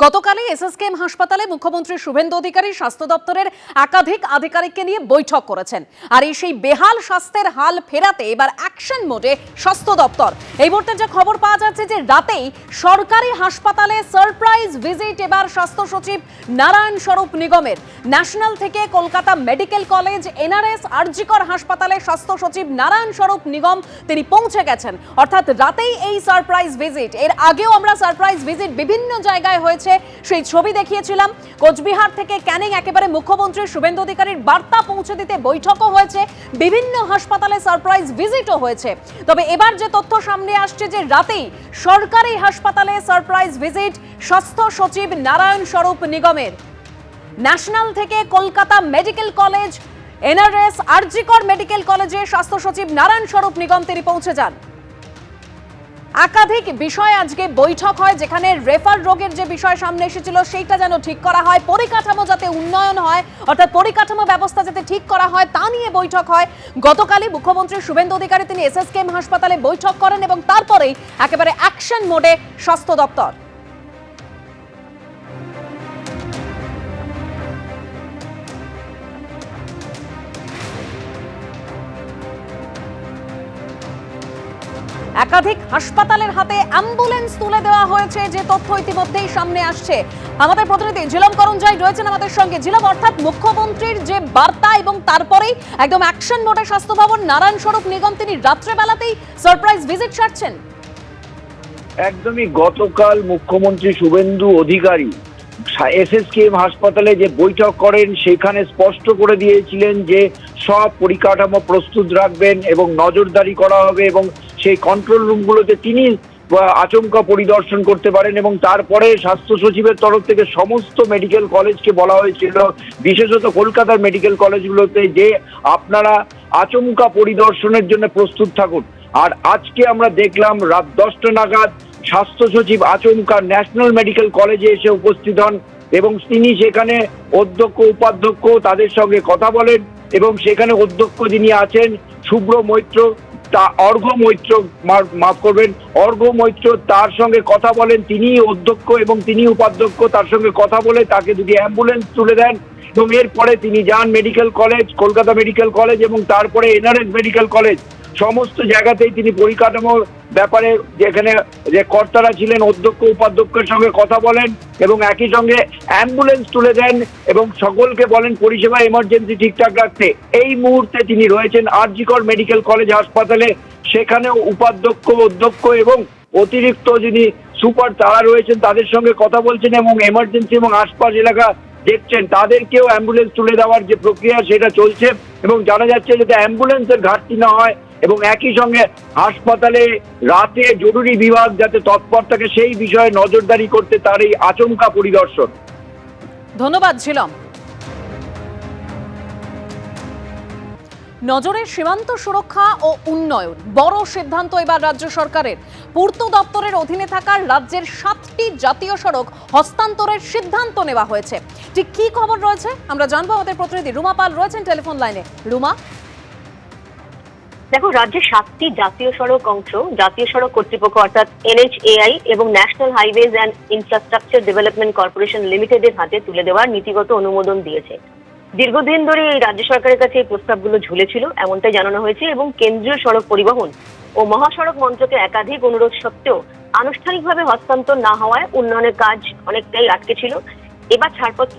গতকালই এসএসকেএম হাসপাতালে মুখ্যমন্ত্রী শুভেন্দু অধিকারী স্বাস্থ্য দপ্তরের একাধিক আধিকারিককে নিয়ে বৈঠক করেছেন। আর সেই বেহাল স্বাস্থ্যের হাল ফেরাতে এবার অ্যাকশন মোডে স্বাস্থ্য দপ্তর। এই মুহূর্তে যে খবর পাওয়া যাচ্ছে যে রাতেই সরকারি হাসপাতালে সারপ্রাইজ ভিজিট এবার স্বাস্থ্য সচিব নারায়ণ স্বরূপ নিগমের। ন্যাশনাল থেকে Kolkata medical college, NRS, RG Kar হাসপাতালে স্বাস্থ্য সচিব নারায়ণ স্বরূপ নিগম তিনি পৌঁছে গেছেন। অর্থাৎ রাতেই এই সারপ্রাইজ ভিজিট। এর আগেও আমরা সারপ্রাইজ ভিজিট বিভিন্ন জায়গায় হয়েছে সেই ছবি দেখিয়েছিলাম। কোচবিহার থেকে ক্যানিং একেবারে মুখ্যমন্ত্রী শুভেন্দু অধিকারীর বার্তা পৌঁছে দিতে বৈঠকও হয়েছে, বিভিন্ন হাসপাতালে সারপ্রাইজ ভিজিটও হয়েছে। তবে এবার যে তথ্য সামনে আসছে যে রাতেই সরকারি হাসপাতালে সারপ্রাইজ ভিজিট স্বাস্থ্য সচিব নারায়ণ স্বরূপ নিগমের। ন্যাশনাল থেকে Kolkata medical college, NRS, RG Kar medical কলেজে স্বাস্থ্য সচিব নারায়ণ স্বরূপ নিগম তিনি পৌঁছে যান। একাধিক বিষয় আজকে বৈঠক হয়, যেখানে রেফার রোগের যে বিষয় সামনে এসেছিল সেইটা যেন ঠিক করা হয়, পরিকাঠামো যাতে উন্নয়ন হয়, অর্থাৎ পরিকাঠামো ব্যবস্থা যাতে ঠিক করা হয় তা নিয়ে বৈঠক হয়। গতকালই মুখ্যমন্ত্রী শুভেন্দু অধিকারী তিনি এসএসকেএম হাসপাতালে বৈঠক করেন এবং তারপরেই একেবারে অ্যাকশন মোডে স্বাস্থ্য দপ্তর। একাধিক হাসপাতালের হাতে অ্যাম্বুলেন্স তুলে দেওয়া হয়েছে, যে তথ্য ইতিমধ্যেই সামনে আসছে। আমাদের প্রতিনিধি ঝিলম করঞ্জয় রয়েছেন আমাদের সঙ্গে। ঝিলম, অর্থাৎ মুখ্যমন্ত্রীর যে বার্তা এবং তারপরেই একদম অ্যাকশন মোডে স্বাস্থ্য ভবন, নারায়ণ স্বরূপ নিগম তিনি রাত্রেবেলাতেই সারপ্রাইজ ভিজিট সারছেন। একদমই গতকাল মুখ্যমন্ত্রী শুভেন্দু অধিকারী এসএসকেএম হাসপাতালে যে বৈঠক করেন সেখানে স্পষ্ট করে দিয়েছিলেন যে সব পরিকাঠামো প্রস্তুত রাখবেন এবং নজরদারি করা হবে এবং সেই কন্ট্রোল রুমগুলোতে তিনি আচমকা পরিদর্শন করতে পারেন। এবং তারপরে স্বাস্থ্য সচিবের তরফ থেকে সমস্ত মেডিকেল কলেজকে বলা হয়েছিল, বিশেষত কলকাতার মেডিকেল কলেজগুলোতে, যে আপনারা আচমকা পরিদর্শনের জন্য প্রস্তুত থাকুন। আর আজকে আমরা দেখলাম রাত 10টা নাগাদ স্বাস্থ্য সচিব আচমকা ন্যাশনাল মেডিকেল কলেজে এসে উপস্থিত হন এবং তিনি সেখানে অধ্যক্ষ, উপাধ্যক্ষ তাদের সঙ্গে কথা বলেন এবং সেখানে অধ্যক্ষ যিনি আছেন শুভ্র মৈত্র, অর্ঘ্য মৈত্র, মাফ করবেন, অর্ঘ্য মৈত্র, তার সঙ্গে কথা বলেন। তিনি অধ্যক্ষ এবং তিনি উপাধ্যক্ষ, তার সঙ্গে কথা বলে তাকে দুটি অ্যাম্বুলেন্স তুলে দেন এবং এরপরে তিনি যান medical college, Kolkata medical college এবং তারপরে এনআরএস মেডিকেল কলেজ। সমস্ত জায়গাতেই তিনি পরিকাঠামোর ব্যাপারে যেখানে যে কর্তারা ছিলেন অধ্যক্ষ, উপাধ্যক্ষের সঙ্গে কথা বলেন এবং একই সঙ্গে অ্যাম্বুলেন্স তুলে দেন এবং সকলকে বলেন পরিষেবা এমার্জেন্সি ঠিকঠাক রাখতে। এই মুহূর্তে তিনি রয়েছেন আরজিকর মেডিকেল কলেজ হাসপাতালে, সেখানেও উপাধ্যক্ষ, অধ্যক্ষ এবং অতিরিক্ত যিনি সুপার তারা রয়েছেন তাদের সঙ্গে কথা বলছেন এবং এমার্জেন্সি এবং আশপাশ এলাকা দেখছেন, তাদেরকেও অ্যাম্বুলেন্স তুলে দেওয়ার যে প্রক্রিয়া সেটা চলছে এবং জানা যাচ্ছে যাতে অ্যাম্বুলেন্সের ঘাটতি না হয় এবং একই সঙ্গে হাসপাতালে রাতে জরুরি বিভাগ যাতে তৎপর থাকে সেই বিষয়ে নজরদারি করতে তার এই আচমকা পরিদর্শন। ধন্যবাদ ঝিলম। নজরে সীমান্ত সুরক্ষা ও উন্নয়ন, বড় সিদ্ধান্ত এবার রাজ্য সরকারের। পূর্ত দপ্তরের অধীনে থাকা রাজ্যের 7টি জাতীয় সড়ক হস্তান্তরের সিদ্ধান্ত নেওয়া হয়েছে। ঠিক কি খবর রয়েছে আমরা জানবো, আমাদের প্রতিনিধি রুমা পাল রয়েছেন টেলিফোন লাইনে। রুমা, দেখো, রাজ্যের 7টি জাতীয় সড়ক অংশ জাতীয় সড়ক কর্তৃপক্ষ অর্থাৎ এনএইচএআই এবং national highways and infrastructure development corporation লিমিটেডের হাতে তুলে দেওয়ার নীতিগত অনুমোদন দিয়েছে। দীর্ঘদিন ধরে এই রাজ্য সরকারের কাছে এই প্রস্তাবগুলো ঝুলেছিল এমনটাই জানানো হয়েছে এবং কেন্দ্রীয় সড়ক পরিবহন ও মহাসড়ক মন্ত্রকের একাধিক অনুরোধ সত্ত্বেও আনুষ্ঠানিকভাবে হস্তান্তর না হওয়ায় উন্নয়নের কাজ অনেকটাই আটকে ছিল। এবার ছাড়পত্র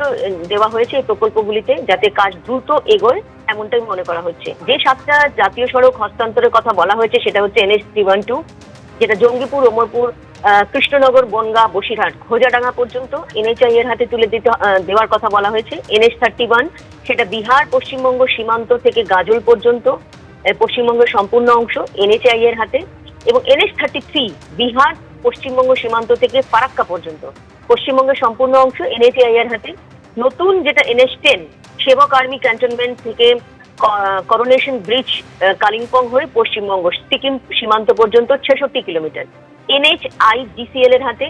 দেওয়া হয়েছে এই প্রকল্পগুলিতে যাতে কাজ দ্রুত এগোয়, এমনটাই মনে করা হচ্ছে। যে 7টা জাতীয় সড়ক হস্তান্তরের কথা বলা হয়েছে সেটা হচ্ছে NH 312, যেটা জঙ্গিপুর, ওমরপুর, কৃষ্ণনগর, বনগাঁ, বসিরহাট, খোজাডাঙ্গা পর্যন্ত এনএইচআই এর হাতে তুলে দেওয়ার কথা বলা হয়েছে। NH 31 সেটা বিহার পশ্চিমবঙ্গ সীমান্ত থেকে গাজল পর্যন্ত পশ্চিমবঙ্গের সম্পূর্ণ অংশ এনএইচআই এর হাতে, এবং NH 33 বিহার পশ্চিমবঙ্গ সীমান্ত থেকে ফারাক্কা পর্যন্ত পশ্চিমবঙ্গের সম্পূর্ণ অংশ এনএইচআই এর হাতে। নতুন যেটা NH 10 সেবক আর্মি ক্যান্টনমেন্ট থেকে করোনেশন ব্রিজ কালিম্পং হয়ে পশ্চিমবঙ্গ সিকিম সীমান্ত পর্যন্ত 66 কিলোমিটার NHIDCL এর হাতে।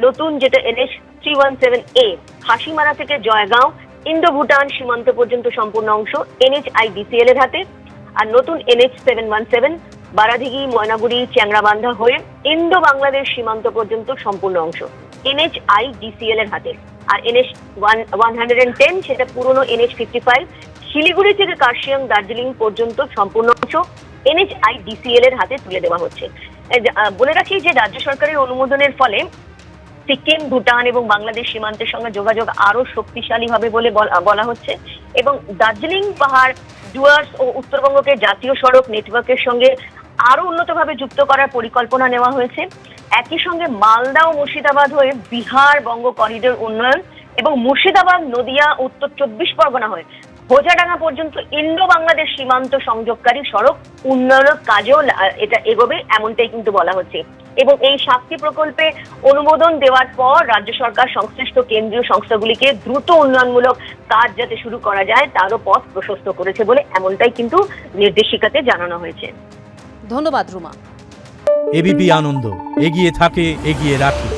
নতুন যেটা NH 317A হাসিমারা থেকে জয়গাঁও ইন্দো ভুটান সীমান্ত পর্যন্ত সম্পূর্ণ অংশ NHIDCL এর হাতে। আর নতুন NH 717 বারাধিগি, ময়নাগুড়ি, চ্যাংড়াবান্ধা হয়ে ইন্দো বাংলাদেশ সীমান্ত পর্যন্ত সম্পূর্ণ অংশ NHIDCL এর হাতে। আর NH 110 সেটা পুরনো NH 55 শিলিগুড়ি থেকে কার্শিয়াং দার্জিলিং পর্যন্ত সম্পূর্ণ অংশ NHIDCL এর হাতে তুলে দেওয়া হচ্ছে। বলে রাখি যে রাজ্য সরকারের অনুমোদনের ফলে সিকিম, ভুটান এবং বাংলাদেশ সীমান্তের সঙ্গে যোগাযোগ আরো শক্তিশালী হবে বলে বলা হচ্ছে এবং দার্জিলিং পাহাড়, ডুয়ার্স ও উত্তরবঙ্গকে জাতীয় সড়ক নেটওয়ার্কের সঙ্গে আরো উন্নতভাবে যুক্ত করার পরিকল্পনা নেওয়া হয়েছে। একই সঙ্গে মালদা ও মুর্শিদাবাদ হয়ে বিহার বঙ্গ করিডোর উন্নয়ন এবং মুর্শিদাবাদ, নদিয়া, উত্তর 24 পরগনা হয়ে হোজাডাঙ্গা পর্যন্ত ইন্ডো বাংলাদেশ সীমান্ত সংযোগকারী সড়ক উন্নয়নের কাজেও এটা এগোবে, এমনটাই কিন্তু বলা হচ্ছে। এবং এই 7টি প্রকল্পে অনুমোদন দেওয়ার পর রাজ্য সরকার সংশ্লিষ্ট কেন্দ্রীয় সংস্থাগুলিকে দ্রুত উন্নয়নমূলক কাজ যাতে শুরু করা যায় তারও পথ প্রশস্ত করেছে বলে এমনটাই কিন্তু নির্দেশিকাতে জানানো হয়েছে। ধন্যবাদ রুমা। এবিপি আনন্দ, এগিয়ে থাকে, এগিয়ে রাখে।